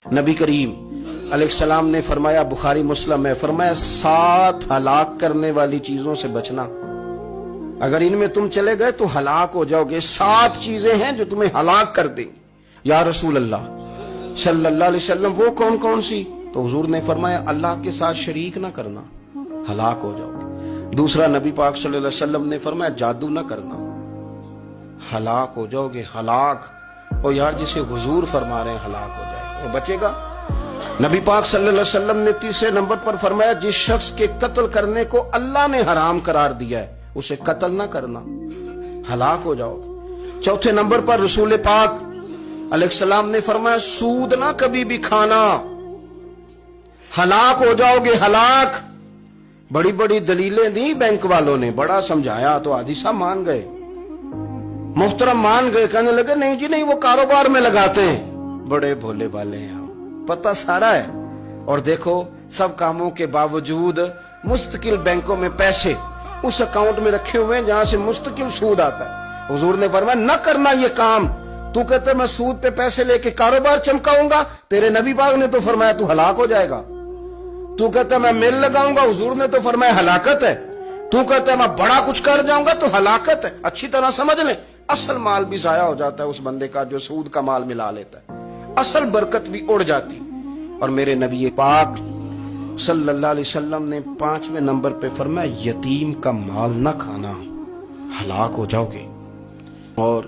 نبی کریم علیہ السلام نے فرمایا، بخاری مسلم ہے، فرمایا 7 ہلاک کرنے والی چیزوں سے بچنا، اگر ان میں تم چلے گئے تو ہلاک ہو جاؤ گے۔ 7 چیزیں ہیں جو تمہیں ہلاک کر دیں گی۔ یا رسول اللہ صلی اللہ علیہ وسلم وہ کون کون سی؟ تو حضور نے فرمایا اللہ کے ساتھ شریک نہ کرنا، ہلاک ہو جاؤ گے۔ دوسرا نبی پاک صلی اللہ علیہ وسلم نے فرمایا جادو نہ کرنا، ہلاک ہو جاؤ گے، ہلاک۔ اور یار جسے حضور فرما رہے ہیں ہلاک ہو جائے گا، وہ بچے گا؟ نبی پاک صلی اللہ علیہ وسلم نے تیسرے نمبر پر فرمایا جس شخص کے قتل کرنے کو اللہ نے حرام قرار دیا ہے اسے قتل نہ کرنا، ہلاک ہو جاؤ گے۔ چوتھے نمبر پر رسول پاک علیہ السلام نے فرمایا سود نہ کبھی بھی کھانا، ہلاک ہو جاؤ گے، ہلاک۔ بڑی بڑی دلیلیں دی بینک والوں نے، بڑا سمجھایا تو حاجی صاحب مان گئے، محترم مان گئے، کہنے لگے نہیں جی نہیں، وہ کاروبار میں لگاتے ہیں۔ بڑے بھولے والے ہیں، پتہ سارا ہے۔ اور دیکھو سب کاموں کے باوجود مستقل بینکوں میں پیسے اس اکاؤنٹ میں رکھے ہوئے ہیں جہاں سے مستقل سود آتا ہے۔ حضور نے فرمایا نہ کرنا یہ کام۔ تو کہتا ہے میں سود پہ پیسے لے کے کاروبار چمکاؤں گا، تیرے نبی پاک نے تو فرمایا تو ہلاک ہو جائے گا۔ تو کہتا ہے میں مل لگاؤں گا، حضور نے تو فرمایا ہلاکت ہے۔ تو کہتا ہے میں بڑا کچھ کر جاؤں گا تو ہلاکت ہے۔ اچھی طرح سمجھ لیں، اصل مال بھی ضائع ہو جاتا ہے اس بندے کا جو سود کا مال ملا لیتا ہے، اصل برکت بھی اڑ جاتی۔ اور میرے نبی پاک صلی اللہ علیہ وسلم نے 5ویں نمبر پہ فرمایا یتیم کا مال نہ کھانا، ہلاک ہو جاؤ گے۔ اور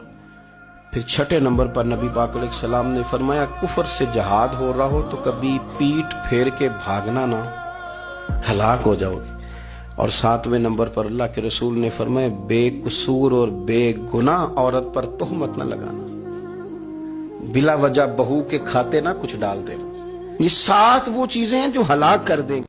پھر 6 نمبر پر نبی پاک علیہ السلام نے فرمایا کفر سے جہاد ہو رہا ہو تو کبھی پیٹ پھیر کے بھاگنا نہ، ہلاک ہو جاؤ گے۔ اور 7ویں نمبر پر اللہ کے رسول نے فرمایا بے قصور اور بے گناہ عورت پر تہمت نہ لگانا، بلا وجہ بہو کے کھاتے نہ کچھ ڈال دینا۔ یہ 7 وہ چیزیں ہیں جو ہلاک کر دیں گے۔